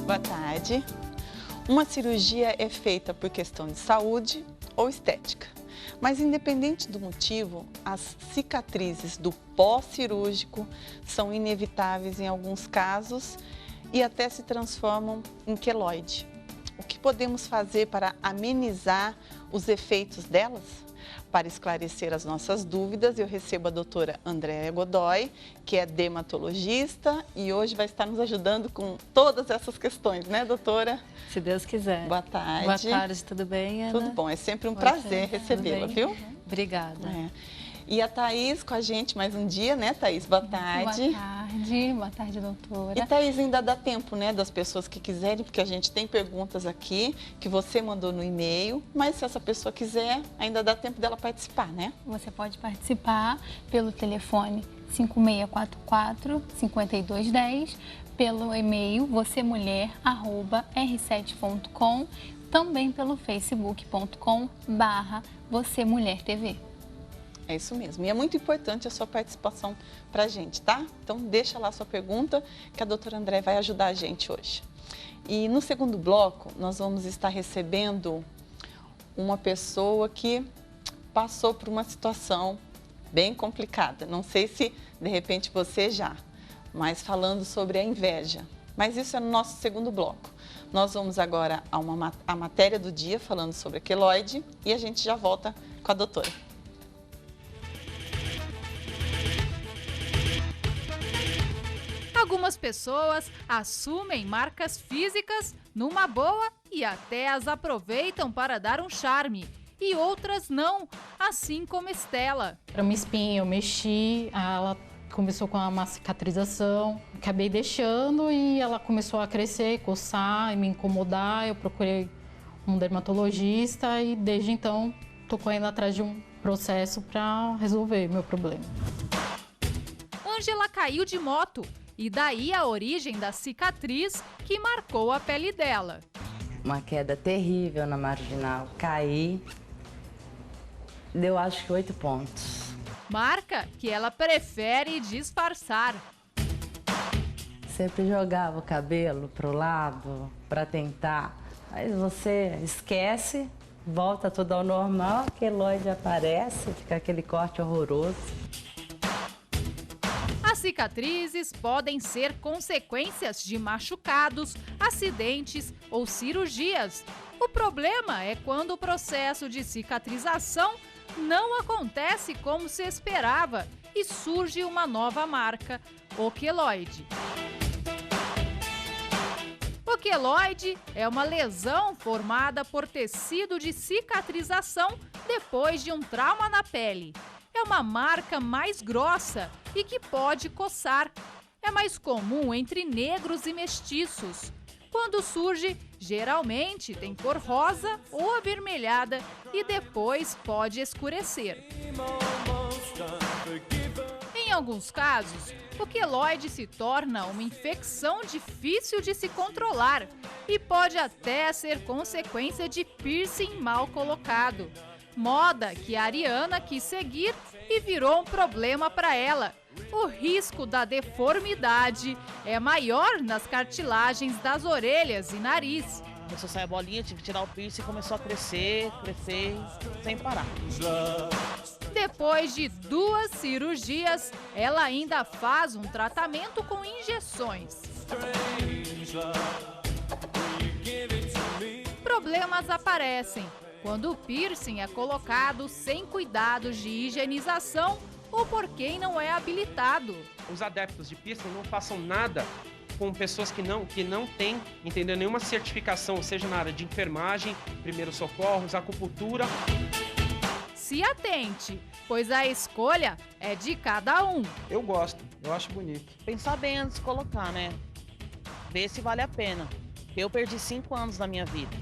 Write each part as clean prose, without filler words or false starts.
Boa tarde. Uma cirurgia é feita por questão de saúde ou estética. Mas independente do motivo, as cicatrizes do pós-cirúrgico são inevitáveis em alguns casos e até se transformam em queloide. O que podemos fazer para amenizar os efeitos delas? Para esclarecer as nossas dúvidas, eu recebo a doutora Andréa Godoy, que é dermatologista e hoje vai estar nos ajudando com todas essas questões, né, doutora? Se Deus quiser. Boa tarde. Boa tarde, tudo bem, Ana? Tudo bom, é sempre um prazer recebê-la, viu? Obrigada. E a Thaís com a gente mais um dia, né, Thaís? Boa tarde. Boa tarde, doutora. E Thaís, ainda dá tempo, né, das pessoas que quiserem, porque a gente tem perguntas aqui que você mandou no e-mail, mas se essa pessoa quiser, ainda dá tempo dela participar, né? Você pode participar pelo telefone 5644-5210, pelo e-mail vocemulher@r7.com, também pelo facebook.com/vocemulhertv. É isso mesmo. E é muito importante a sua participação para a gente, tá? Então, deixa lá a sua pergunta que a doutora André vai ajudar a gente hoje. E no segundo bloco, nós vamos estar recebendo uma pessoa que passou por uma situação bem complicada. Não sei se, de repente, você já, mas falando sobre a inveja. Mas isso é no nosso segundo bloco. Nós vamos agora a matéria do dia, falando sobre a queloide, e a gente já volta com a doutora. Algumas pessoas assumem marcas físicas numa boa e até as aproveitam para dar um charme. E outras não, assim como Estela. Era uma espinha, eu mexi, ela começou com uma cicatrização, acabei deixando e ela começou a crescer, coçar e me incomodar. Eu procurei um dermatologista e desde então estou correndo atrás de um processo para resolver meu problema. Ângela caiu de moto. E daí a origem da cicatriz que marcou a pele dela. Uma queda terrível na marginal. Caí, deu acho que 8 pontos. Marca que ela prefere disfarçar. Sempre jogava o cabelo pro lado para tentar, mas você esquece, volta tudo ao normal, a queloide aparece, fica aquele corte horroroso. As cicatrizes podem ser consequências de machucados, acidentes ou cirurgias. O problema é quando o processo de cicatrização não acontece como se esperava e surge uma nova marca, o queloide. O queloide é uma lesão formada por tecido de cicatrização depois de um trauma na pele. É uma marca mais grossa e que pode coçar. É mais comum entre negros e mestiços. Quando surge, geralmente tem cor rosa ou avermelhada e depois pode escurecer. Em alguns casos, o queloide se torna uma infecção difícil de se controlar e pode até ser consequência de piercing mal colocado. Moda que a Ariana quis seguir e virou um problema para ela. O risco da deformidade é maior nas cartilagens das orelhas e nariz. Começou a sair a bolinha, tive que tirar o piercing e começou a crescer, sem parar. Depois de 2 cirurgias, ela ainda faz um tratamento com injeções. Problemas aparecem quando o piercing é colocado sem cuidados de higienização ou por quem não é habilitado. Os adeptos de piercing não façam nada com pessoas que não têm, entendeu, nenhuma certificação, seja na área de enfermagem, primeiros socorros, acupuntura. Se atente, pois a escolha é de cada um. Eu gosto, eu acho bonito. Pensar bem antes de colocar, né? Ver se vale a pena. Eu perdi 5 anos da minha vida.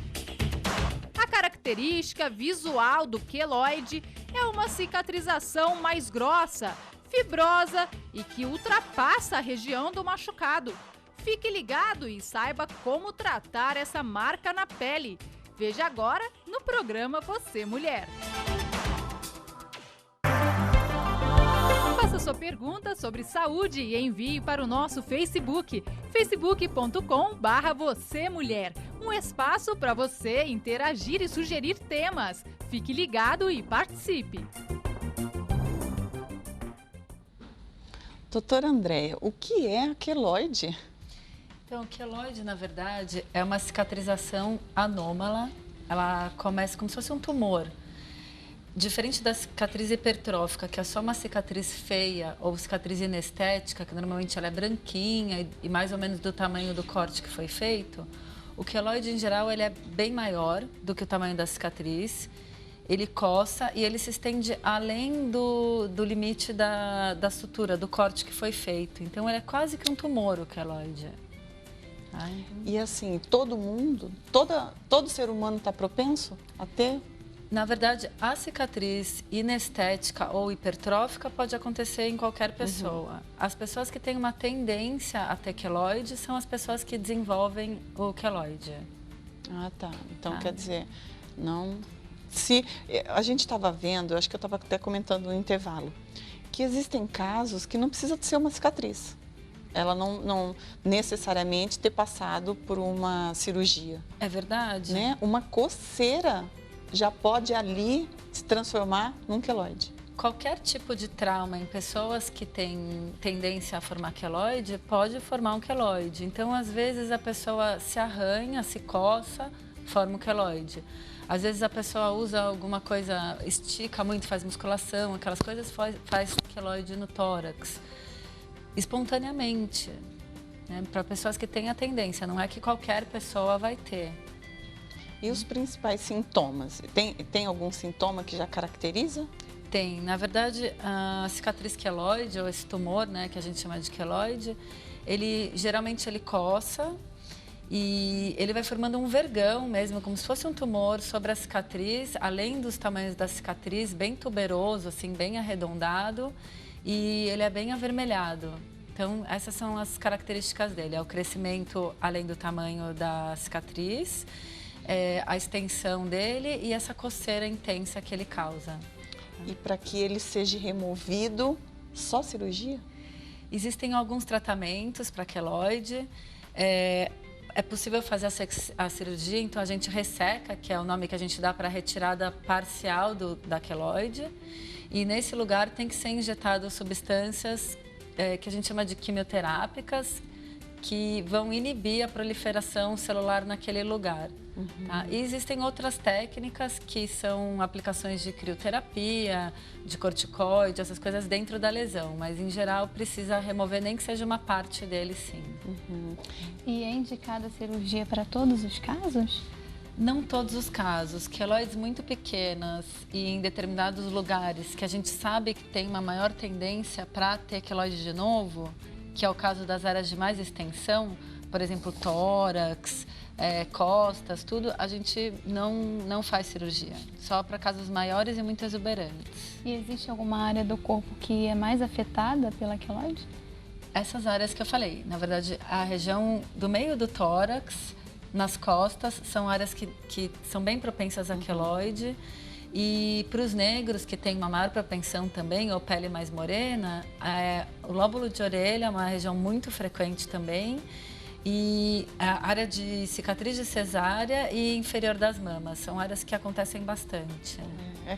A característica visual do queloide é uma cicatrização mais grossa, fibrosa e que ultrapassa a região do machucado. Fique ligado e saiba como tratar essa marca na pele. Veja agora no programa Você Mulher. Faça sua pergunta sobre saúde e envie para o nosso Facebook, facebook.com/vocêmulher. Um espaço para você interagir e sugerir temas. Fique ligado e participe. Doutora Andréia, o que é a queloide? Então, o queloide, na verdade, é uma cicatrização anômala. Ela começa como se fosse um tumor. Diferente da cicatriz hipertrófica, que é só uma cicatriz feia, ou cicatriz inestética, que normalmente ela é branquinha e mais ou menos do tamanho do corte que foi feito, o queloide, em geral, ele é bem maior do que o tamanho da cicatriz. Ele coça e ele se estende além do limite da sutura, do corte que foi feito. Então, ele é quase que um tumor, o queloide. E assim, todo mundo, todo ser humano está propenso a ter? Na verdade, a cicatriz inestética ou hipertrófica pode acontecer em qualquer pessoa. As pessoas que têm uma tendência a ter queloide são as pessoas que desenvolvem o queloide. Ah, tá. Então, quer dizer, não... Se a gente estava vendo, acho que eu estava até comentando no intervalo, que existem casos que não precisa de ser uma cicatriz. Ela não necessariamente ter passado por uma cirurgia. É verdade. Né? Uma coceira já pode ali se transformar num queloide. Qualquer tipo de trauma em pessoas que têm tendência a formar queloide pode formar um queloide. Então, às vezes, a pessoa se arranha, se coça, forma um queloide. Às vezes, a pessoa usa alguma coisa, estica muito, faz musculação, aquelas coisas, faz queloide no tórax. Espontaneamente, né? Para pessoas que têm a tendência, não é que qualquer pessoa vai ter. E os principais sintomas? Tem algum sintoma que já caracteriza? Tem. Na verdade, a cicatriz queloide, ou esse tumor, né, que a gente chama de queloide, geralmente ele coça e ele vai formando um vergão mesmo, como se fosse um tumor sobre a cicatriz, além dos tamanhos da cicatriz, bem tuberoso, assim, bem arredondado, e ele é bem avermelhado. Então, essas são as características dele. É o crescimento além do tamanho da cicatriz, a extensão dele e essa coceira intensa que ele causa. E para que ele seja removido, só cirurgia? Existem alguns tratamentos para queloide. É possível fazer a cirurgia, então a gente resseca, que é o nome que a gente dá para a retirada parcial da queloide. E nesse lugar tem que ser injetado substâncias que a gente chama de quimioterápicas, que vão inibir a proliferação celular naquele lugar. Tá? E existem outras técnicas que são aplicações de crioterapia, de corticoide, essas coisas dentro da lesão, mas em geral precisa remover nem que seja uma parte dele, sim. E é indicada a cirurgia para todos os casos? Não todos os casos. Queloides muito pequenas e em determinados lugares que a gente sabe que tem uma maior tendência para ter queloide de novo, que é o caso das áreas de mais extensão, por exemplo, tórax, costas, tudo, a gente não faz cirurgia. Só para casos maiores e muito exuberantes. E existe alguma área do corpo que é mais afetada pela queloide? Essas áreas que eu falei. Na verdade, a região do meio do tórax, nas costas, são áreas que são bem propensas a queloide. E para os negros, que têm uma maior propensão também, ou pele mais morena, o lóbulo de orelha é uma região muito frequente também. E a área de cicatriz de cesárea e inferior das mamas, são áreas que acontecem bastante.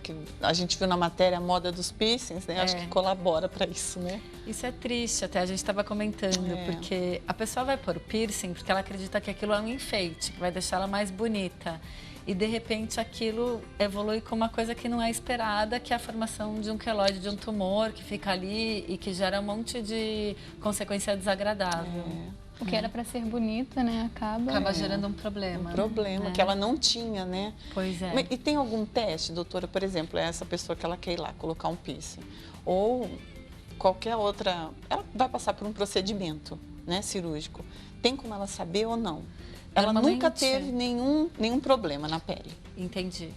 Que a gente viu na matéria a moda dos piercings, né? Acho que colabora para isso, né? Isso é triste, até a gente estava comentando, porque a pessoa vai pôr o piercing porque ela acredita que aquilo é um enfeite, que vai deixar ela mais bonita. E, de repente, aquilo evolui com uma coisa que não é esperada, que é a formação de um queloide, de um tumor que fica ali e que gera um monte de consequência desagradável. O que era para ser bonita, né? Acaba gerando um problema. Um problema que ela não tinha, né? Pois é. E tem algum teste, doutora? Por exemplo, essa pessoa que ela quer ir lá colocar um piercing. Ou qualquer outra... Ela vai passar por um procedimento, né, cirúrgico. Tem como ela saber ou não? Ela nunca teve nenhum problema na pele. Entendi.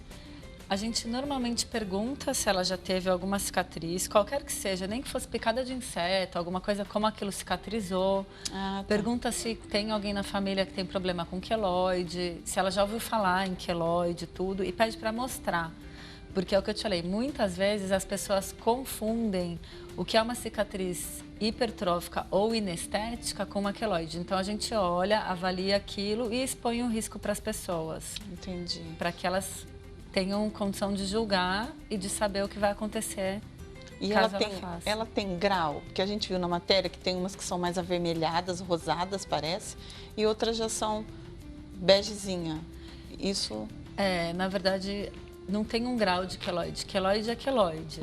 A gente normalmente pergunta se ela já teve alguma cicatriz, qualquer que seja, nem que fosse picada de inseto, alguma coisa, como aquilo cicatrizou. Pergunta se tem alguém na família que tem problema com queloide, se ela já ouviu falar em queloide, tudo, e pede para mostrar. Porque é o que eu te falei, muitas vezes as pessoas confundem o que é uma cicatriz hipertrófica ou inestética com uma queloide. Então a gente olha, avalia aquilo e expõe um risco para as pessoas. Entendi. Para que elas tenham condição de julgar e de saber o que vai acontecer. E ela tem grau, porque a gente viu na matéria que tem umas que são mais avermelhadas, rosadas, parece, e outras já são begezinha. Isso... Na verdade, não tem um grau de queloide. Queloide é queloide.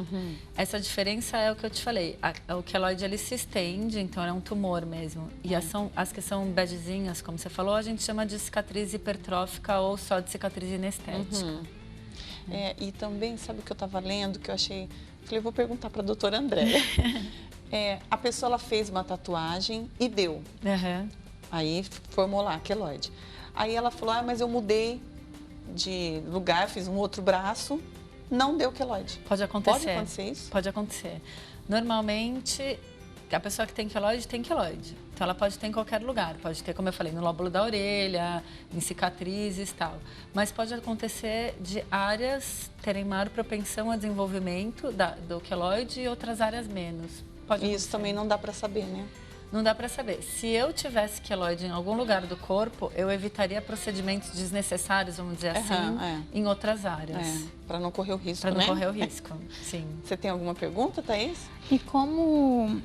Essa diferença é o que eu te falei. O queloide, ele se estende, então é um tumor mesmo. E as que são begezinhas, como você falou, a gente chama de cicatriz hipertrófica ou só de cicatriz inestética. E também, sabe o que eu estava lendo, que eu achei... Falei, vou perguntar para a doutora Andréia. A pessoa, ela fez uma tatuagem e deu. Aí formou lá, queloide. Aí ela falou, mas eu mudei de lugar, fiz um outro braço, não deu queloide. Pode acontecer. Pode acontecer isso? Pode acontecer. Normalmente, a pessoa que tem queloide, tem queloide. Então, ela pode ter em qualquer lugar. Pode ter, como eu falei, no lóbulo da orelha, em cicatrizes e tal. Mas pode acontecer de áreas terem maior propensão a desenvolvimento do queloide e outras áreas menos. Pode acontecer. Isso também não dá para saber, né? Não dá para saber. Se eu tivesse queloide em algum lugar do corpo, eu evitaria procedimentos desnecessários, vamos dizer assim, em outras áreas. Para não correr o risco, Para não correr o risco, sim. Você tem alguma pergunta, Thaís? E como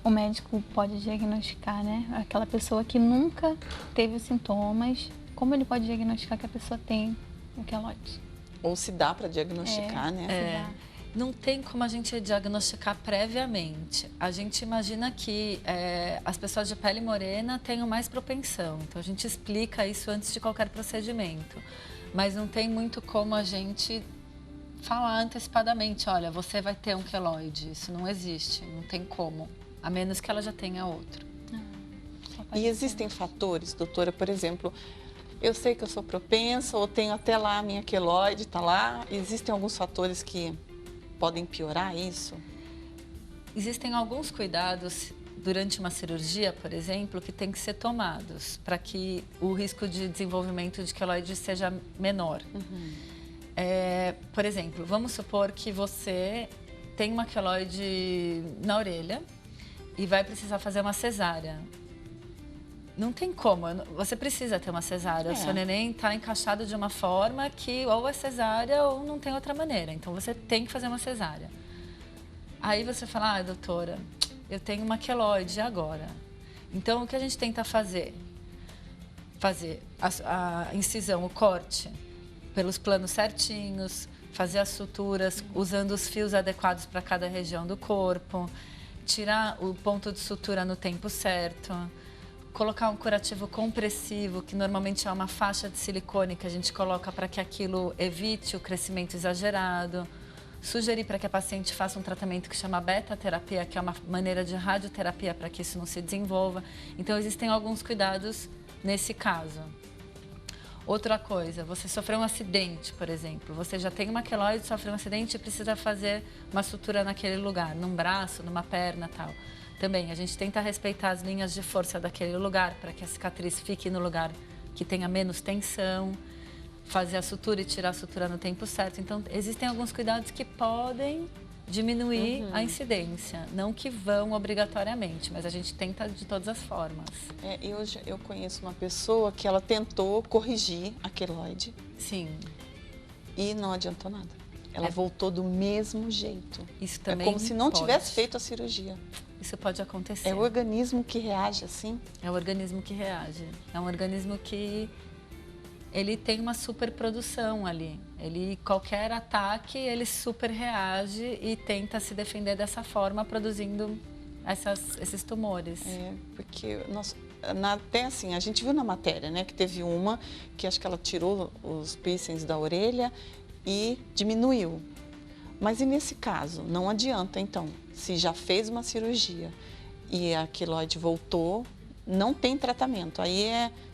o médico pode diagnosticar, né? Aquela pessoa que nunca teve os sintomas, como ele pode diagnosticar que a pessoa tem o queloide? Ou se dá para diagnosticar, né? Não tem como a gente diagnosticar previamente. A gente imagina que as pessoas de pele morena tenham mais propensão. Então, a gente explica isso antes de qualquer procedimento. Mas não tem muito como a gente falar antecipadamente, olha, você vai ter um queloide. Isso não existe, não tem como. A menos que ela já tenha outro. E existem fatores, doutora, por exemplo... Eu sei que eu sou propensa, ou tenho até lá a minha queloide, está lá. Existem alguns fatores que podem piorar isso? Existem alguns cuidados durante uma cirurgia, por exemplo, que tem que ser tomados para que o risco de desenvolvimento de queloide seja menor. Por exemplo, vamos supor que você tem uma queloide na orelha e vai precisar fazer uma cesárea. Não tem como, você precisa ter uma cesárea. O seu neném está encaixado de uma forma que ou é cesárea ou não tem outra maneira. Então, você tem que fazer uma cesárea. Aí você fala, doutora, eu tenho uma queloide agora. Então, o que a gente tenta fazer? Fazer a incisão, o corte, pelos planos certinhos, fazer as suturas usando os fios adequados para cada região do corpo, tirar o ponto de sutura no tempo certo, colocar um curativo compressivo, que normalmente é uma faixa de silicone que a gente coloca para que aquilo evite o crescimento exagerado. Sugerir para que a paciente faça um tratamento que chama beta-terapia, que é uma maneira de radioterapia para que isso não se desenvolva. Então, existem alguns cuidados nesse caso. Outra coisa, você sofreu um acidente, por exemplo. Você já tem uma queloide, sofreu um acidente e precisa fazer uma sutura naquele lugar, num braço, numa perna e tal. Também, a gente tenta respeitar as linhas de força daquele lugar para que a cicatriz fique no lugar que tenha menos tensão, fazer a sutura e tirar a sutura no tempo certo. Então, existem alguns cuidados que podem diminuir a incidência, não que vão obrigatoriamente, mas a gente tenta de todas as formas. Eu conheço uma pessoa que ela tentou corrigir a queloide. Sim. E não adiantou nada. Ela voltou do mesmo jeito. Isso também é como se não tivesse feito a cirurgia. Isso pode acontecer. É o organismo que reage assim? É o organismo que reage. É um organismo que ele tem uma superprodução ali. Qualquer ataque, ele super reage e tenta se defender dessa forma, produzindo esses tumores. Porque até assim, a gente viu na matéria, né, que teve uma que acho que ela tirou os piercings da orelha e diminuiu. Mas e nesse caso? Não adianta, então, se já fez uma cirurgia e a queloide voltou, não tem tratamento. Aí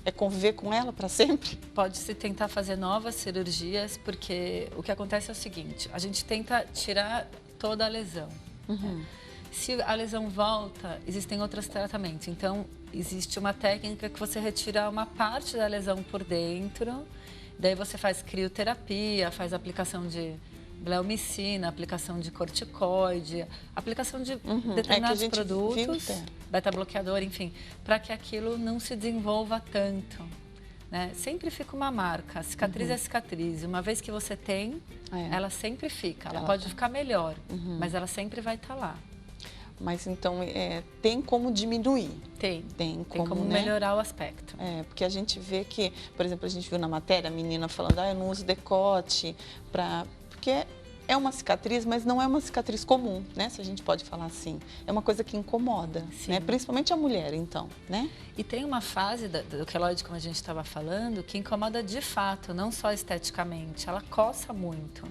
é conviver com ela para sempre? Pode-se tentar fazer novas cirurgias, porque o que acontece é o seguinte, a gente tenta tirar toda a lesão. Né? Se a lesão volta, existem outros tratamentos. Então, existe uma técnica que você retira uma parte da lesão por dentro, daí você faz crioterapia, faz aplicação de bleomicina, aplicação de corticoide, aplicação de que a determinados gente produtos, viu até. beta-bloqueador, enfim, para que aquilo não se desenvolva tanto. Né? Sempre fica uma marca, cicatriz é cicatriz. Uma vez que você tem, ela sempre fica. Ela pode ficar melhor, mas ela sempre vai estar lá. Mas então, tem como diminuir? Tem como né? melhorar o aspecto. Porque a gente vê que, por exemplo, a gente viu na matéria a menina falando, eu não uso decote, porque é uma cicatriz, mas não é uma cicatriz comum, né? Se a gente pode falar assim. É uma coisa que incomoda, né? Principalmente a mulher, então, né? E tem uma fase do queloide, como a gente estava falando, que incomoda de fato, não só esteticamente. Ela coça muito.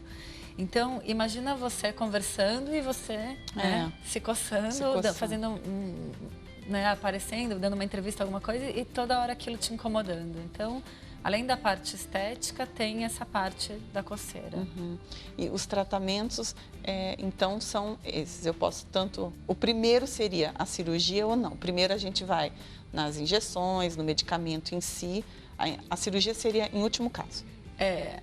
Então, imagina você conversando e você se coçando, fazendo aparecendo, dando uma entrevista, alguma coisa, e toda hora aquilo te incomodando. Então, além da parte estética, tem essa parte da coceira. E os tratamentos, então, são esses. Eu posso tanto... O primeiro seria a cirurgia ou não. Primeiro a gente vai nas injeções, no medicamento em si. A cirurgia seria em último caso.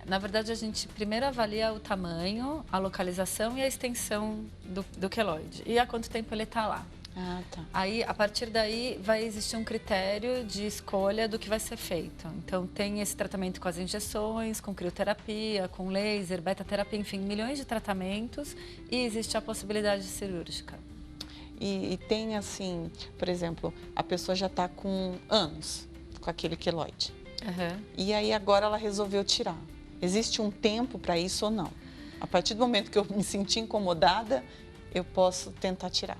Na verdade, a gente primeiro avalia o tamanho, a localização e a extensão do queloide. E há quanto tempo ele está lá. Tá. Aí, a partir daí, vai existir um critério de escolha do que vai ser feito. Então, tem esse tratamento com as injeções, com crioterapia, com laser, beta-terapia, enfim, milhões de tratamentos, e existe a possibilidade cirúrgica. E tem assim, por exemplo, a pessoa já está com anos com aquele queloide. E aí agora ela resolveu tirar. Existe um tempo para isso ou não? A partir do momento que eu me senti incomodada, eu posso tentar tirar.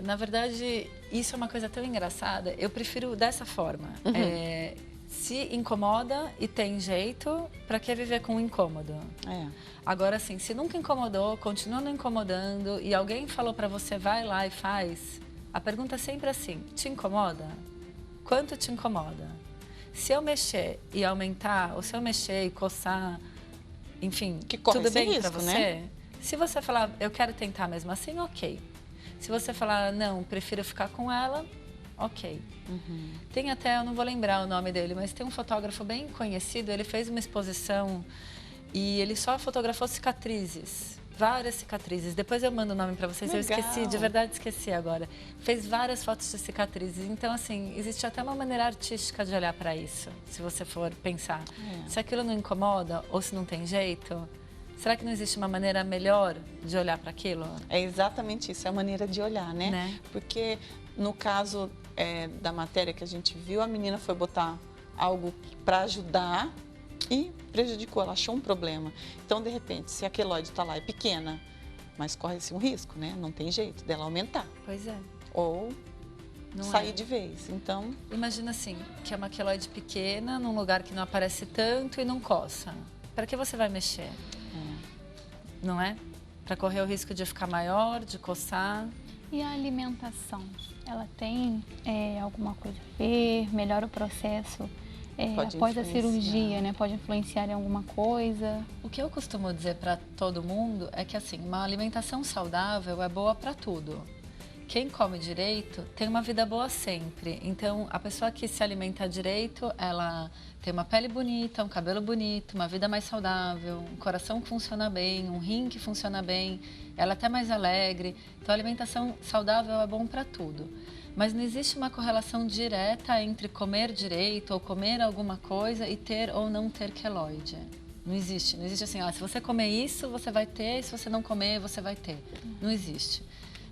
Na verdade, isso é uma coisa tão engraçada. Eu prefiro dessa forma. Se incomoda e tem jeito, para que viver com o incômodo? Agora, assim, se nunca incomodou, continua não incomodando e alguém falou para você, vai lá e faz, a pergunta é sempre assim, te incomoda? Quanto te incomoda? Se eu mexer e aumentar, ou se eu mexer e coçar, enfim, tudo bem para você? Né? Se você falar, eu quero tentar mesmo assim, ok. Se você falar, não, prefiro ficar com ela, ok. Tem até, eu não vou lembrar o nome dele, mas tem um fotógrafo bem conhecido, ele fez uma exposição e ele só fotografou cicatrizes. Várias cicatrizes. Depois eu mando o nome para vocês. Legal. Eu esqueci, de verdade esqueci agora. Fez várias fotos de cicatrizes. Então, assim, existe até uma maneira artística de olhar para isso, se você for pensar. Se aquilo não incomoda ou se não tem jeito, será que não existe uma maneira melhor de olhar para aquilo? É exatamente isso, é a maneira de olhar, né? Porque no caso da matéria que a gente viu, a menina foi botar algo para ajudar e prejudicou, ela achou um problema. Então, de repente, se a queloide está lá, é pequena, mas corre-se um risco, né? Não tem jeito dela aumentar. Pois é. Ou sair de vez, então... Imagina assim, que é uma queloide pequena, num lugar que não aparece tanto e não coça. Para que você vai mexer? Não é? Para correr o risco de ficar maior, de coçar. E a alimentação? Ela tem alguma coisa a ver? Melhora o processo? Após a cirurgia, né? Pode influenciar em alguma coisa? O que eu costumo dizer para todo mundo é que, assim, uma alimentação saudável é boa para tudo. Quem come direito tem uma vida boa sempre. Então, a pessoa que se alimenta direito, ela tem uma pele bonita, um cabelo bonito, uma vida mais saudável, um coração que funciona bem, um rim que funciona bem, ela é até mais alegre. Então, a alimentação saudável é bom para tudo. Mas não existe uma correlação direta entre comer direito ou comer alguma coisa e ter ou não ter queloide. Não existe. Não existe assim, se você comer isso, você vai ter, e se você não comer, você vai ter. Não existe.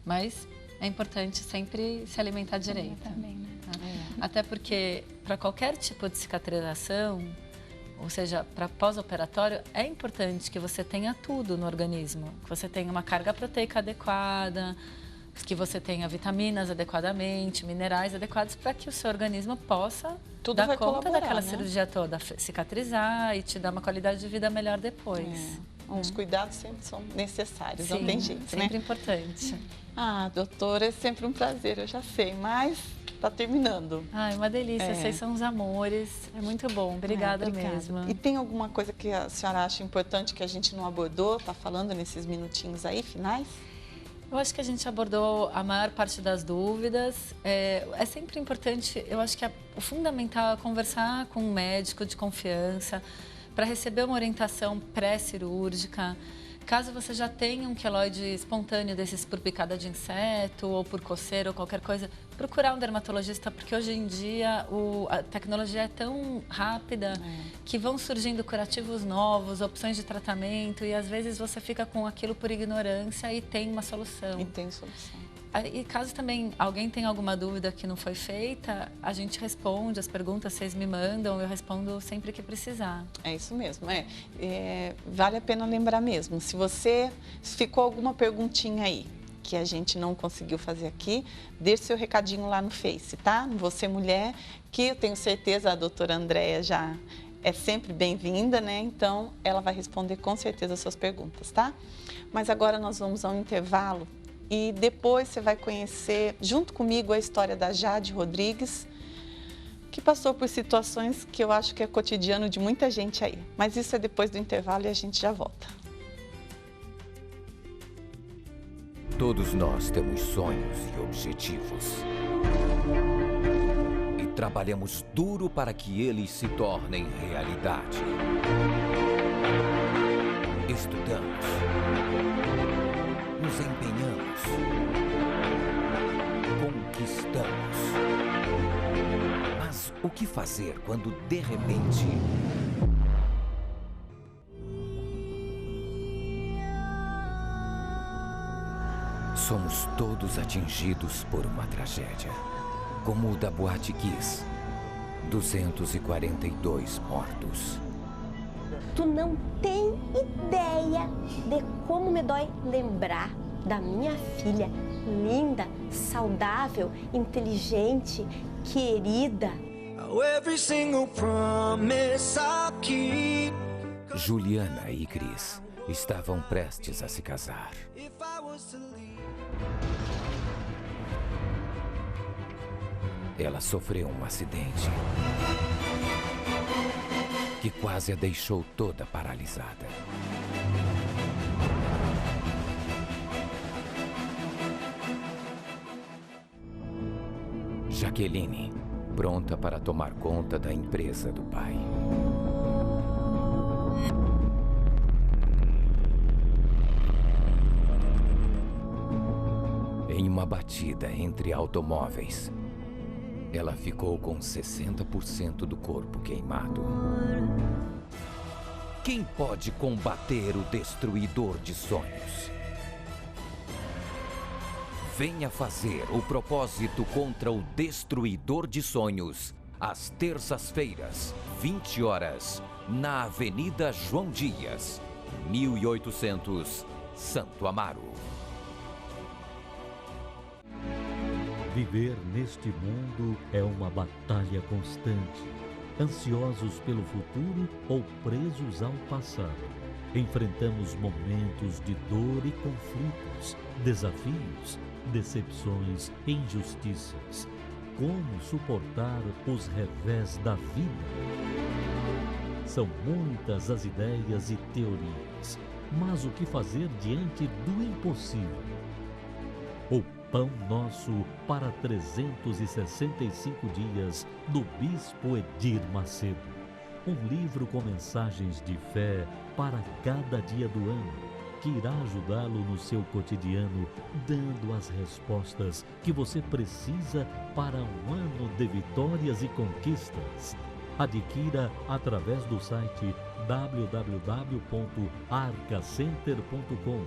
Mas é importante sempre se alimentar direito. Também, né? Até porque, para qualquer tipo de cicatrização, ou seja, para pós-operatório, é importante que você tenha tudo no organismo. Que você tenha uma carga proteica adequada, que você tenha vitaminas adequadamente, minerais adequados para que o seu organismo possa dar conta daquela cirurgia toda, cicatrizar e te dar uma qualidade de vida melhor depois. Os cuidados sempre são necessários, Sim, não tem jeito, sempre importante. Doutora, é sempre um prazer, eu já sei, mas está terminando. Uma delícia, vocês são uns amores, é muito bom, obrigada mesmo. E tem alguma coisa que a senhora acha importante que a gente não abordou, está falando nesses minutinhos aí, finais? Eu acho que a gente abordou a maior parte das dúvidas. É sempre importante, eu acho que o fundamental é conversar com um médico de confiança para receber uma orientação pré-cirúrgica. Caso você já tenha um queloide espontâneo desses por picada de inseto ou por coceira ou qualquer coisa, procurar um dermatologista, porque hoje em dia a tecnologia é tão rápida que vão surgindo curativos novos, opções de tratamento e às vezes você fica com aquilo por ignorância e tem uma solução. E tem solução. E caso também alguém tenha alguma dúvida que não foi feita, a gente responde as perguntas, vocês me mandam, eu respondo sempre que precisar. É isso mesmo, vale a pena lembrar mesmo, se ficou alguma perguntinha aí que a gente não conseguiu fazer aqui, deixe seu recadinho lá no Face, tá? Você Mulher, que eu tenho certeza a doutora Andréia já é sempre bem-vinda, né? Então, ela vai responder com certeza as suas perguntas, tá? Mas agora nós vamos a um intervalo e depois você vai conhecer, junto comigo, a história da Jade Rodrigues, que passou por situações que eu acho que é cotidiano de muita gente aí. Mas isso é depois do intervalo e a gente já volta. Todos nós temos sonhos e objetivos. E trabalhamos duro para que eles se tornem realidade. Estudamos. Nos empenhamos. Conquistamos. Mas o que fazer quando, de repente, somos todos atingidos por uma tragédia, como o da Boate Kiss, 242 mortos. Tu não tem ideia de como me dói lembrar da minha filha, linda, saudável, inteligente, querida. Juliana e Cris estavam prestes a se casar. Ela sofreu um acidente que quase a deixou toda paralisada. Jaqueline, pronta para tomar conta da empresa do pai. Em uma batida entre automóveis, ela ficou com 60% do corpo queimado. Quem pode combater o destruidor de sonhos? Venha fazer o propósito contra o destruidor de sonhos, às terças-feiras, 20 horas, na Avenida João Dias, 1800, Santo Amaro. Viver neste mundo é uma batalha constante, ansiosos pelo futuro ou presos ao passado. Enfrentamos momentos de dor e conflitos, desafios, decepções, injustiças. Como suportar os revés da vida? São muitas as ideias e teorias, mas o que fazer diante do impossível? O Pão Nosso para 365 dias, do Bispo Edir Macedo. Um livro com mensagens de fé para cada dia do ano, que irá ajudá-lo no seu cotidiano, dando as respostas que você precisa para um ano de vitórias e conquistas. Adquira através do site www.arcacenter.com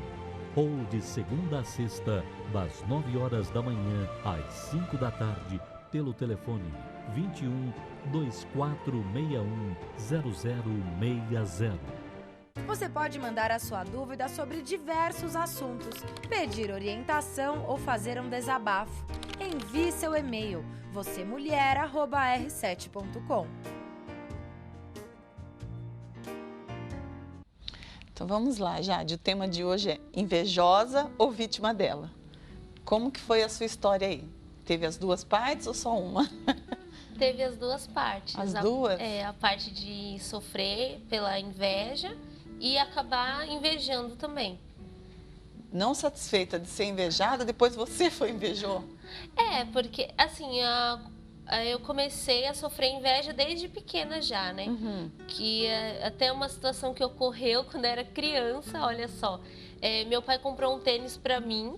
ou de segunda a sexta, das 9 horas da manhã às 5 da tarde, pelo telefone 21 2461 0060. Você pode mandar a sua dúvida sobre diversos assuntos, pedir orientação ou fazer um desabafo. Envie seu e-mail vocemulher@r7.com. Então vamos lá, Jade. O tema de hoje é invejosa ou vítima dela? Como que foi a sua história aí? Teve as duas partes ou só uma? Teve as duas partes. As duas? A parte de sofrer pela inveja e acabar invejando também. Não satisfeita de ser invejada, depois você foi invejou? Porque assim, eu comecei a sofrer inveja desde pequena já, né? Que até uma situação que ocorreu quando eu era criança, olha só. Meu pai comprou um tênis pra mim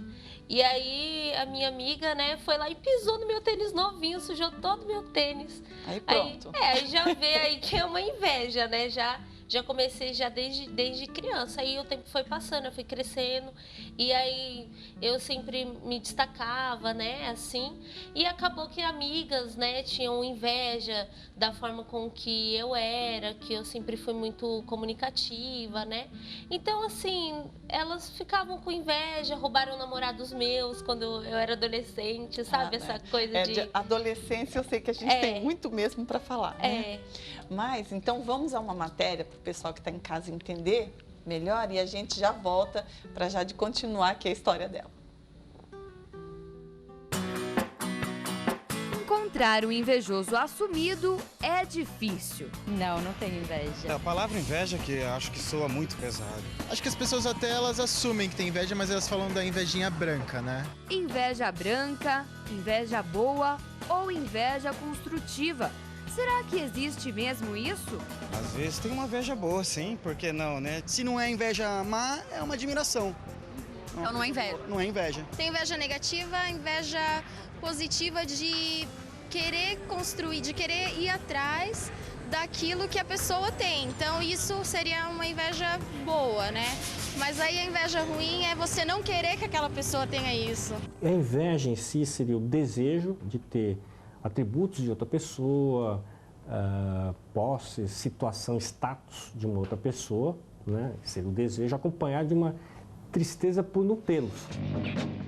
e aí a minha amiga, né, foi lá e pisou no meu tênis novinho, sujou todo o meu tênis. Aí pronto. Aí já vê aí que é uma inveja, né? Já comecei já desde criança, aí o tempo foi passando, eu fui crescendo, e aí eu sempre me destacava, né, assim, e acabou que amigas, né, tinham inveja da forma com que eu era, que eu sempre fui muito comunicativa, né, então, assim, elas ficavam com inveja, roubaram namorados meus quando eu era adolescente, sabe, essa coisa de adolescência eu sei que a gente tem muito mesmo para falar, né? Mas, então, vamos a uma matéria para o pessoal que está em casa entender melhor e a gente já volta para já de continuar aqui a história dela. Encontrar um invejoso assumido é difícil. Não tenho inveja. A palavra inveja que eu acho que soa muito pesado. Acho que as pessoas até elas assumem que tem inveja, mas elas falam da invejinha branca, né? Inveja branca, inveja boa ou inveja construtiva. Será que existe mesmo isso? Às vezes tem uma inveja boa, sim, por que não, né? Se não é inveja má, é uma admiração. Então não é inveja? Não é inveja. Tem inveja negativa, inveja positiva de querer construir, de querer ir atrás daquilo que a pessoa tem. Então isso seria uma inveja boa, né? Mas aí a inveja ruim é você não querer que aquela pessoa tenha isso. A inveja em si seria o desejo de ter atributos de outra pessoa, posse, situação, status de uma outra pessoa, né? Seria o desejo acompanhado de uma tristeza por não tê-los.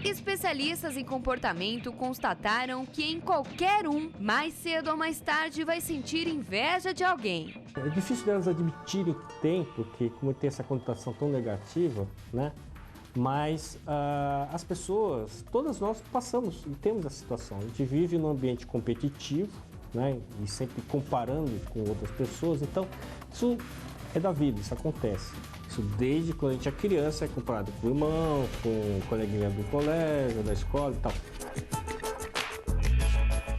Especialistas em comportamento constataram que em qualquer um, mais cedo ou mais tarde, vai sentir inveja de alguém. É difícil delas admitirem que tem, porque como tem essa conotação tão negativa, né? Mas as pessoas, todas nós passamos e temos essa situação. A gente vive num ambiente competitivo, né? E sempre comparando com outras pessoas. Então, isso é da vida, isso acontece. Isso desde quando a gente é criança, é comparado com o irmão, com o coleguinha do colégio, da escola e tal.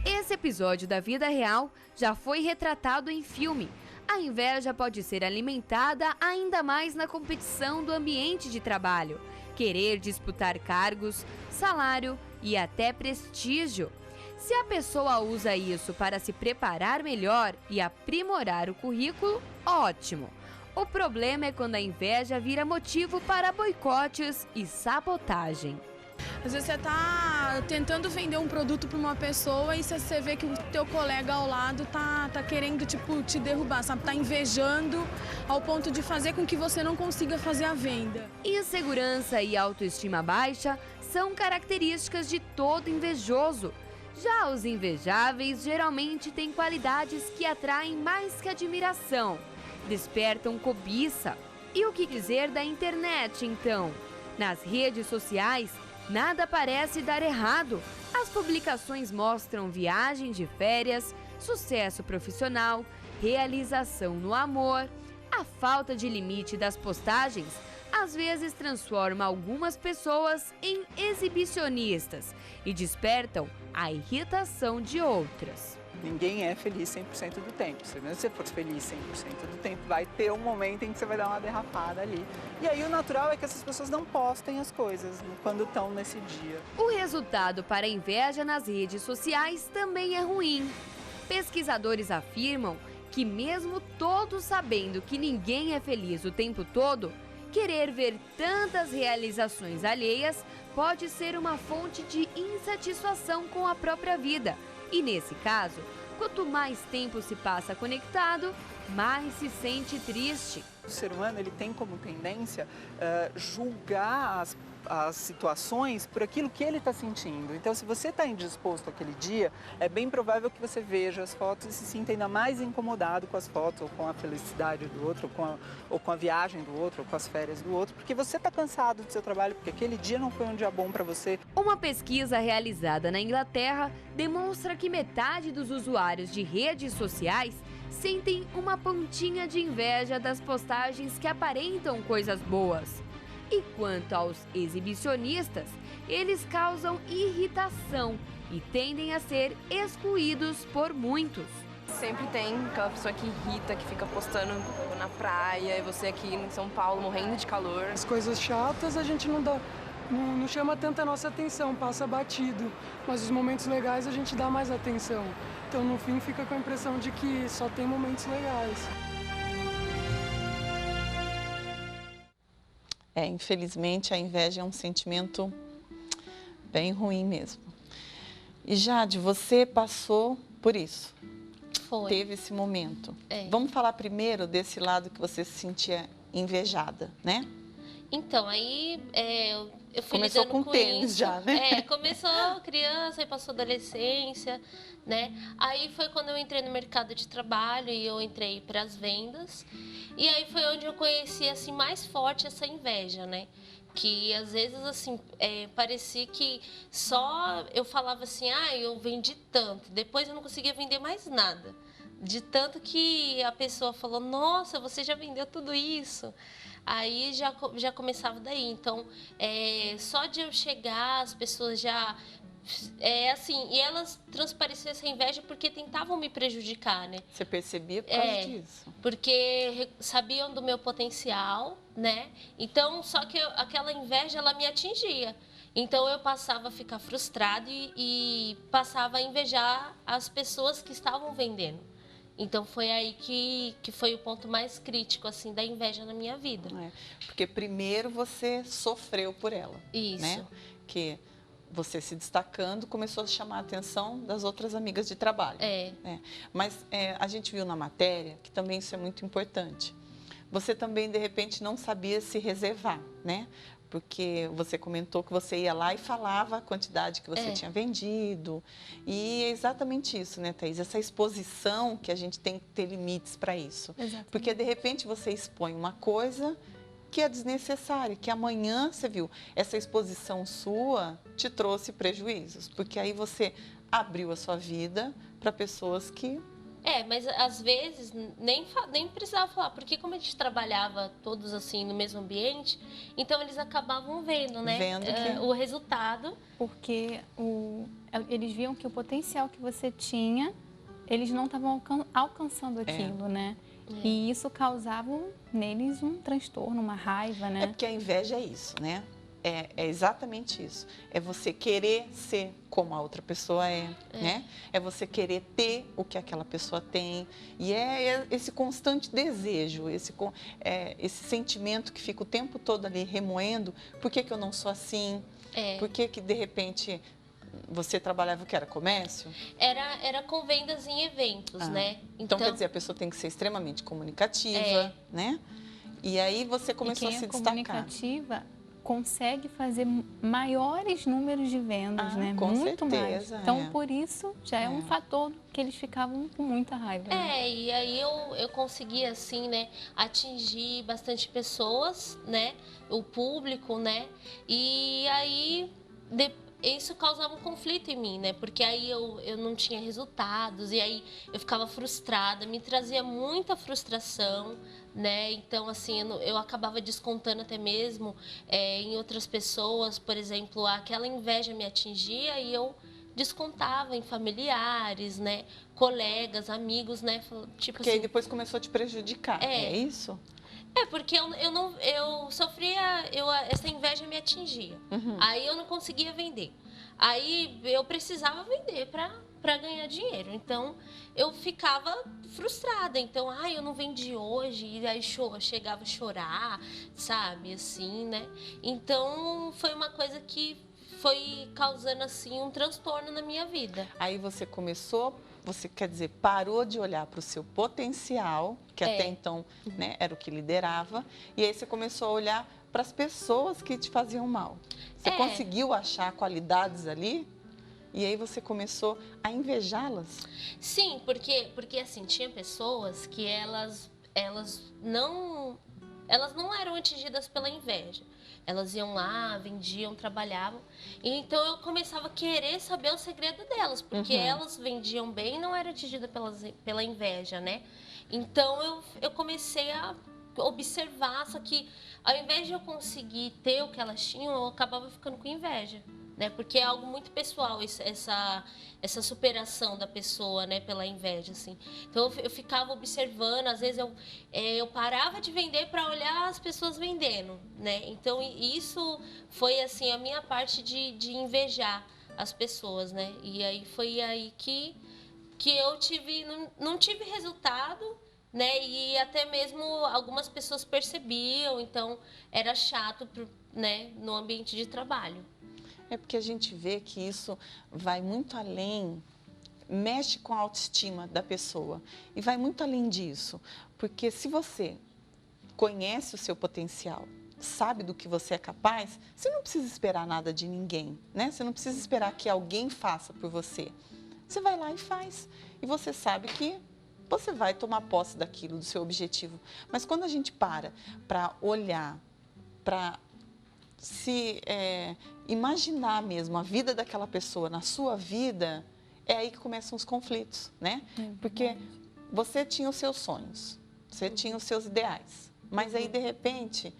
Esse episódio da vida real já foi retratado em filme. A inveja pode ser alimentada ainda mais na competição do ambiente de trabalho. Querer disputar cargos, salário e até prestígio. Se a pessoa usa isso para se preparar melhor e aprimorar o currículo, ótimo. O problema é quando a inveja vira motivo para boicotes e sabotagem. Às vezes você tá tentando vender um produto para uma pessoa e você vê que o teu colega ao lado tá querendo, tipo, te derrubar, sabe? Tá invejando ao ponto de fazer com que você não consiga fazer a venda. Insegurança e autoestima baixa são características de todo invejoso. Já os invejáveis geralmente têm qualidades que atraem mais que admiração, despertam cobiça. E o que dizer da internet, então? Nas redes sociais, nada parece dar errado. As publicações mostram viagem de férias, sucesso profissional, realização no amor. A falta de limite das postagens às vezes transforma algumas pessoas em exibicionistas e despertam a irritação de outras. Ninguém é feliz 100% do tempo. Se você for feliz 100% do tempo, vai ter um momento em que você vai dar uma derrapada ali. E aí o natural é que essas pessoas não postem as coisas quando estão nesse dia. O resultado para a inveja nas redes sociais também é ruim. Pesquisadores afirmam que mesmo todos sabendo que ninguém é feliz o tempo todo, querer ver tantas realizações alheias pode ser uma fonte de insatisfação com a própria vida. E nesse caso, quanto mais tempo se passa conectado, mais se sente triste. O ser humano ele tem como tendência julgar as situações por aquilo que ele está sentindo. Então, se você está indisposto aquele dia, é bem provável que você veja as fotos e se sinta ainda mais incomodado com as fotos, ou com a felicidade do outro, ou com a viagem do outro, ou com as férias do outro, porque você está cansado do seu trabalho, porque aquele dia não foi um dia bom para você. Uma pesquisa realizada na Inglaterra demonstra que metade dos usuários de redes sociais sentem uma pontinha de inveja das postagens que aparentam coisas boas. E quanto aos exibicionistas, eles causam irritação e tendem a ser excluídos por muitos. Sempre tem aquela pessoa que irrita, que fica postando na praia, e você aqui em São Paulo morrendo de calor. As coisas chatas a gente não chama tanta nossa atenção, passa batido. Mas os momentos legais a gente dá mais atenção. Então no fim fica com a impressão de que só tem momentos legais. Infelizmente a inveja é um sentimento bem ruim mesmo. E Jade, você passou por isso. Foi. Teve esse momento. É. Vamos falar primeiro desse lado que você se sentia invejada, né? Então, aí eu fui Começou lidando com tênis isso. já, né? Começou criança, aí passou adolescência, né? Aí foi quando eu entrei no mercado de trabalho e eu entrei para as vendas. E aí foi onde eu conheci, assim, mais forte essa inveja, né? Que às vezes, assim, parecia que só eu falava assim, eu vendi tanto, depois eu não conseguia vender mais nada. De tanto que a pessoa falou, nossa, você já vendeu tudo isso. Aí já começava daí. Então, só de eu chegar, as pessoas já... assim, e elas transpareciam essa inveja porque tentavam me prejudicar, né? Você percebia por causa disso? Porque sabiam do meu potencial, né? Então, só que aquela inveja, ela me atingia. Então, eu passava a ficar frustrada e passava a invejar as pessoas que estavam vendendo. Então, foi aí que foi o ponto mais crítico, assim, da inveja na minha vida. Porque primeiro você sofreu por ela. Isso. Né? Que você se destacando começou a chamar a atenção das outras amigas de trabalho. Mas a gente viu na matéria que também isso é muito importante. Você também, de repente, não sabia se reservar, né? Porque você comentou que você ia lá e falava a quantidade que você tinha vendido. E é exatamente isso, né, Thaís? Essa exposição que a gente tem que ter limites para isso. Exatamente. Porque, de repente, você expõe uma coisa que é desnecessária, que amanhã, você viu, essa exposição sua te trouxe prejuízos. Porque aí você abriu a sua vida para pessoas que... Mas às vezes nem precisava falar, porque como a gente trabalhava todos assim no mesmo ambiente, então eles acabavam vendo, né? O resultado. Porque eles viam que o potencial que você tinha, eles não estavam alcançando aquilo, né? E isso causava neles um transtorno, uma raiva, né? Porque a inveja é isso, né? É exatamente isso. É você querer ser como a outra pessoa né? É você querer ter o que aquela pessoa tem. E é esse constante desejo, esse sentimento que fica o tempo todo ali remoendo. Por que eu não sou assim? Por que de repente... Você trabalhava o que? Era comércio? Era com vendas em eventos, né? Então, quer dizer, a pessoa tem que ser extremamente comunicativa, né? E aí você começou a se destacar. Comunicativa consegue fazer maiores números de vendas, né? Com muito certeza, mais. Então, por isso, já é um fator que eles ficavam com muita raiva. Né? E aí eu consegui, assim, né, atingir bastante pessoas, né? O público, né? E aí... Isso causava um conflito em mim, né? Porque aí eu não tinha resultados e aí eu ficava frustrada, me trazia muita frustração, né? Então, assim, eu acabava descontando até mesmo em outras pessoas. Por exemplo, aquela inveja me atingia e eu descontava em familiares, né? Colegas, amigos, né? Tipo porque assim, aí depois começou a te prejudicar, é isso? Porque eu sofria, essa inveja me atingia. Aí eu não conseguia vender. Aí eu precisava vender para ganhar dinheiro. Então eu ficava frustrada. Então, eu não vendi hoje. E aí chegava a chorar, sabe? Assim, né? Então foi uma coisa que foi causando assim um transtorno na minha vida. Aí você começou... Você, quer dizer, parou de olhar para o seu potencial, que até então, né, era o que liderava, e aí você começou a olhar para as pessoas que te faziam mal. Você conseguiu achar qualidades ali? E aí você começou a invejá-las? Sim, porque assim, tinha pessoas que elas não eram atingidas pela inveja. Elas iam lá, vendiam, trabalhavam. Então, eu começava a querer saber o segredo delas, porque elas vendiam bem e não eram atingidas pela inveja, né? Então, eu comecei a observar, só que ao invés de eu conseguir ter o que elas tinham, eu acabava ficando com inveja. né? Porque é algo muito pessoal essa superação da pessoa, né? Pela inveja, assim. Então eu ficava observando, às vezes eu parava de vender para olhar as pessoas vendendo, né? Então isso foi assim a minha parte de invejar as pessoas, né? E aí foi aí que eu não tive resultado, né? E até mesmo algumas pessoas percebiam, então era chato, né? No ambiente de trabalho. É porque a gente vê que isso vai muito além, mexe com a autoestima da pessoa e vai muito além disso, porque se você conhece o seu potencial, sabe do que você é capaz, você não precisa esperar nada de ninguém, né? Você não precisa esperar que alguém faça por você. Você vai lá e faz. E você sabe que você vai tomar posse daquilo, do seu objetivo. Mas quando a gente para olhar, para se imaginar mesmo a vida daquela pessoa na sua vida, é aí que começam os conflitos, né? Porque você tinha os seus sonhos, você tinha os seus ideais, mas aí, de repente,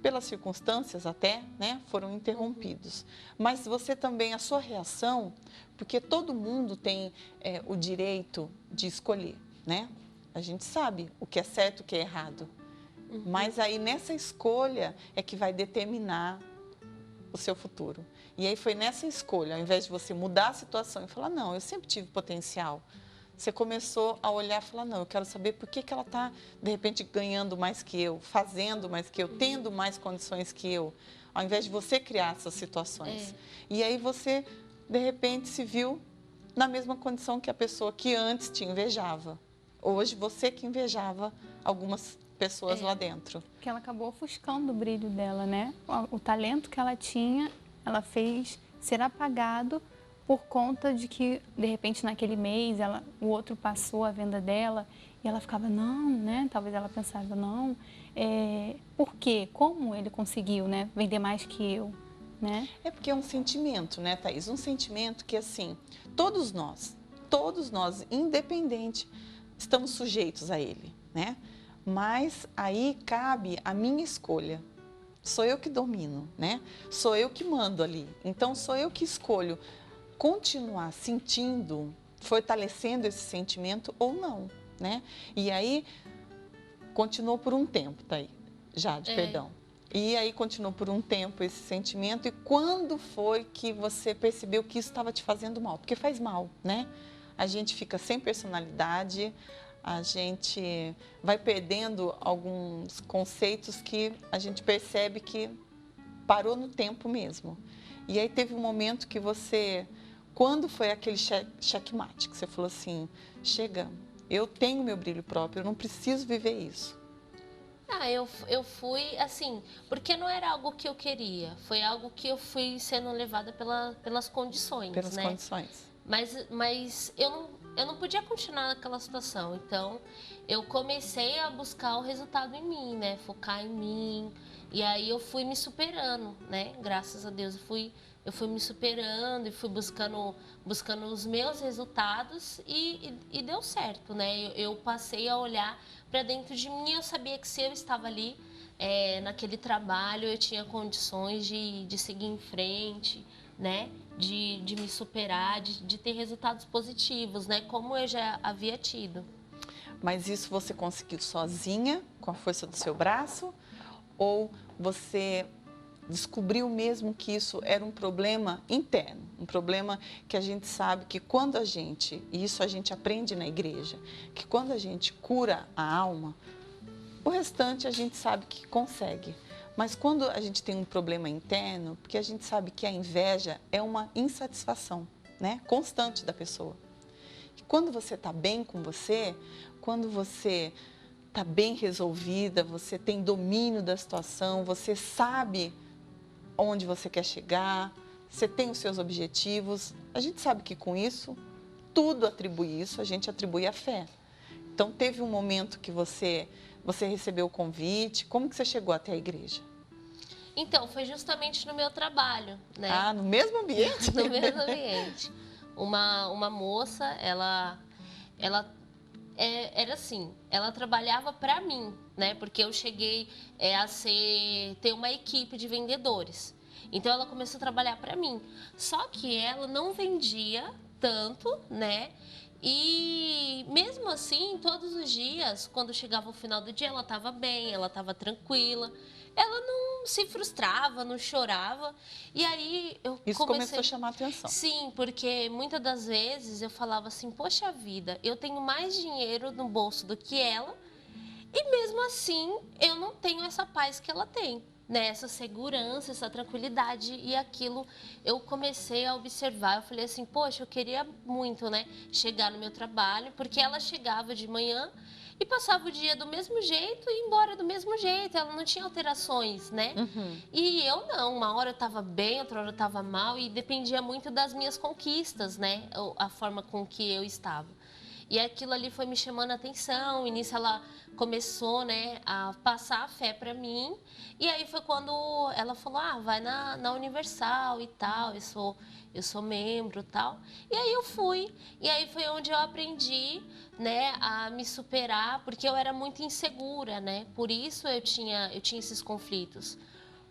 pelas circunstâncias até, né, foram interrompidos. Mas você também, a sua reação, porque todo mundo tem o direito de escolher, né? A gente sabe o que é certo e o que é errado. Mas aí, nessa escolha, é que vai determinar o seu futuro. E aí foi nessa escolha, ao invés de você mudar a situação e falar, não, eu sempre tive potencial, você começou a olhar e falar, não, eu quero saber por que ela está, de repente, ganhando mais que eu, fazendo mais que eu, tendo mais condições que eu, ao invés de você criar essas situações. E aí você, de repente, se viu na mesma condição que a pessoa que antes te invejava. Hoje, você que invejava algumas pessoas lá dentro. Que ela acabou ofuscando o brilho dela, né? O talento que ela tinha, ela fez ser apagado por conta de que, de repente, naquele mês, o outro passou a venda dela e ela ficava, não, né? Talvez ela pensava, não, por quê? Como ele conseguiu, né? Vender mais que eu, né? É porque é um sentimento, né, Thaís? Um sentimento que, assim, todos nós, independente, estamos sujeitos a ele, né? Mas aí cabe a minha escolha. Sou eu que domino, né? Sou eu que mando ali. Então, sou eu que escolho continuar sentindo, fortalecendo esse sentimento ou não, né? E aí, continuou por um tempo, tá aí, Jade, perdão. E aí, continuou por um tempo esse sentimento. E quando foi que você percebeu que isso estava te fazendo mal? Porque faz mal, né? A gente fica sem personalidade, a gente vai perdendo alguns conceitos que a gente percebe que parou no tempo mesmo. E aí teve um momento que você, quando foi aquele checkmate, que você falou assim, chega, eu tenho meu brilho próprio, eu não preciso viver isso. Eu fui assim, porque não era algo que eu queria, foi algo que eu fui sendo levada pelas condições, Pelas né? condições. Mas eu não podia continuar naquela situação, então eu comecei a buscar o resultado em mim, né? Focar em mim, e aí eu fui me superando, né? Graças a Deus eu fui me superando e fui buscando os meus resultados e deu certo, né? Eu passei a olhar para dentro de mim e eu sabia que se eu estava ali naquele trabalho, eu tinha condições de seguir em frente, né? De me superar, de ter resultados positivos, né? Como eu já havia tido. Mas isso você conseguiu sozinha, com a força do seu braço? Ou você descobriu mesmo que isso era um problema interno? Um problema que a gente sabe que quando a gente, e isso a gente aprende na igreja, que quando a gente cura a alma, o restante a gente sabe que consegue. Mas quando a gente tem um problema interno, porque a gente sabe que a inveja é uma insatisfação, né, constante da pessoa. E quando você está bem com você, quando você está bem resolvida, você tem domínio da situação, você sabe onde você quer chegar, você tem os seus objetivos, a gente sabe que com isso, tudo atribui isso, a gente atribui a fé. Então, teve um momento que você recebeu o convite, como que você chegou até a igreja? Então, foi justamente no meu trabalho, né? Ah, no mesmo ambiente? No mesmo ambiente. Uma moça, ela era assim, ela trabalhava para mim, né? Porque eu cheguei a ter uma equipe de vendedores. Então ela começou a trabalhar para mim. Só que ela não vendia tanto, né? E mesmo assim, todos os dias, quando chegava o final do dia, ela estava bem, ela estava tranquila. Ela não se frustrava, não chorava. E aí eu Isso começou a chamar a atenção. Sim, porque muitas das vezes eu falava assim, poxa vida, eu tenho mais dinheiro no bolso do que ela. E mesmo assim, eu não tenho essa paz que ela tem, né? Essa segurança, essa tranquilidade. E aquilo eu comecei a observar. Eu falei assim, poxa, eu queria muito, né, chegar no meu trabalho, porque ela chegava de manhã e passava o dia do mesmo jeito e ia embora do mesmo jeito. Ela não tinha alterações, né? E eu não. Uma hora eu estava bem, outra hora eu estava mal. E dependia muito das minhas conquistas, né? A forma com que eu estava. E aquilo ali foi me chamando a atenção. E nisso ela começou, né, a passar a fé para mim. E aí foi quando ela falou, vai na Universal e tal. Eu sou membro e tal. E aí eu fui. E aí foi onde eu aprendi, né, a me superar, porque eu era muito insegura, né? Por isso eu tinha esses conflitos.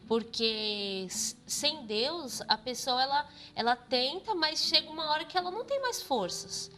Porque sem Deus, a pessoa, ela tenta, mas chega uma hora que ela não tem mais forças.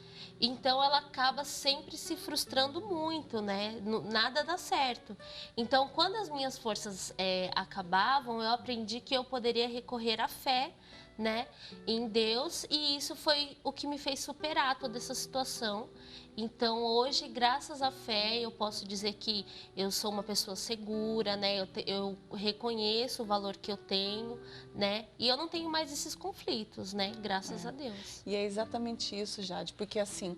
Então, ela acaba sempre se frustrando muito, né? Nada dá certo. Então, quando as minhas forças acabavam, eu aprendi que eu poderia recorrer à fé, né, em Deus, e isso foi o que me fez superar toda essa situação. Então, hoje, graças à fé, eu posso dizer que eu sou uma pessoa segura, né? Eu reconheço o valor que eu tenho, né? E eu não tenho mais esses conflitos, né? Graças a Deus. E é exatamente isso, Jade, porque assim,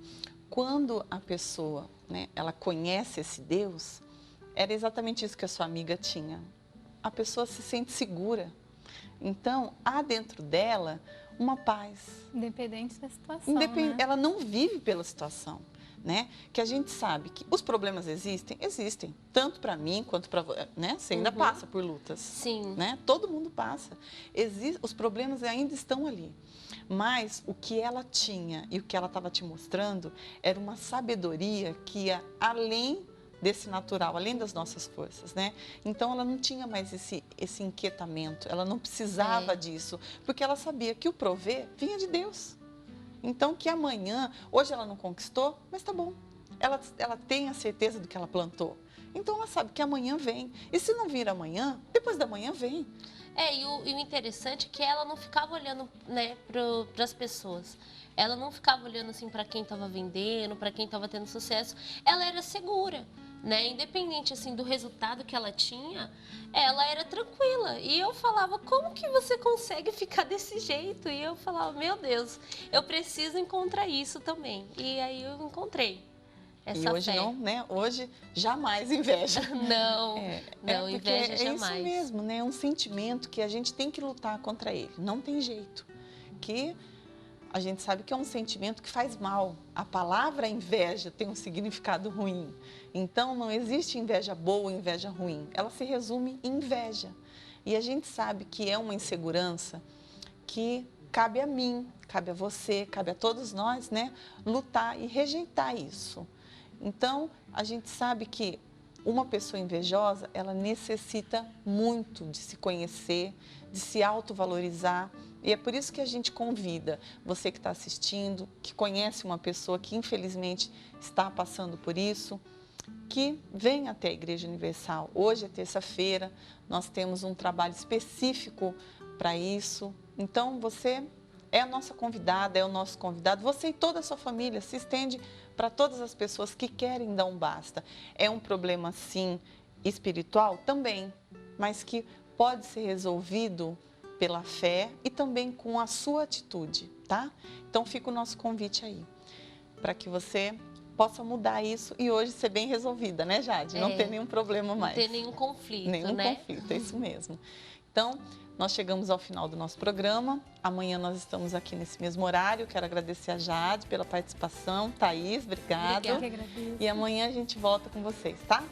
quando a pessoa, né, ela conhece esse Deus, era exatamente isso que a sua amiga tinha. A pessoa se sente segura. Então, há dentro dela uma paz. Independente da situação, né? Ela não vive pela situação, né? Que a gente sabe que os problemas existem, tanto para mim quanto para você, né? Você ainda passa por lutas. Sim. Né? Todo mundo passa. Os problemas ainda estão ali. Mas o que ela tinha e o que ela estava te mostrando era uma sabedoria que ia além desse natural, além das nossas forças, né? Então, ela não tinha mais esse inquietamento, ela não precisava disso, porque ela sabia que o prover vinha de Deus. Então, que amanhã, hoje ela não conquistou, mas tá bom. Ela tem a certeza do que ela plantou. Então, ela sabe que amanhã vem. E se não vir amanhã, depois da manhã vem. E o interessante é que ela não ficava olhando, né, para as pessoas. Ela não ficava olhando assim para quem estava vendendo, para quem estava tendo sucesso. Ela era segura, né? Independente assim do resultado que ela tinha, ela era tranquila. E eu falava, como que você consegue ficar desse jeito? E eu falava, meu Deus, eu preciso encontrar isso também. E aí eu encontrei essa e hoje fé. Não, né? Hoje jamais inveja. Não, inveja jamais. É isso mesmo, né? É um sentimento que a gente tem que lutar contra ele. Não tem jeito. Que a gente sabe que é um sentimento que faz mal. A palavra inveja tem um significado ruim. Então, não existe inveja boa ou inveja ruim. Ela se resume em inveja. E a gente sabe que é uma insegurança que cabe a mim, cabe a você, cabe a todos nós, né? Lutar e rejeitar isso. Então, a gente sabe que uma pessoa invejosa, ela necessita muito de se conhecer, de se autovalorizar. E é por isso que a gente convida você que está assistindo, que conhece uma pessoa que infelizmente está passando por isso, que venha até a Igreja Universal. Hoje é terça-feira, nós temos um trabalho específico para isso. Então, você é a nossa convidada, é o nosso convidado. Você e toda a sua família se estende para todas as pessoas que querem dar um basta. É um problema, sim, espiritual? Também, mas que pode ser resolvido pela fé e também com a sua atitude, tá? Então, fica o nosso convite aí, para que você possa mudar isso e hoje ser bem resolvida, né, Jade? Não ter nenhum problema mais. Não ter nenhum conflito, nenhum conflito, é isso mesmo. Então, nós chegamos ao final do nosso programa. Amanhã nós estamos aqui nesse mesmo horário. Quero agradecer a Jade pela participação. Thaís, obrigada. Obrigada. E amanhã a gente volta com vocês, tá?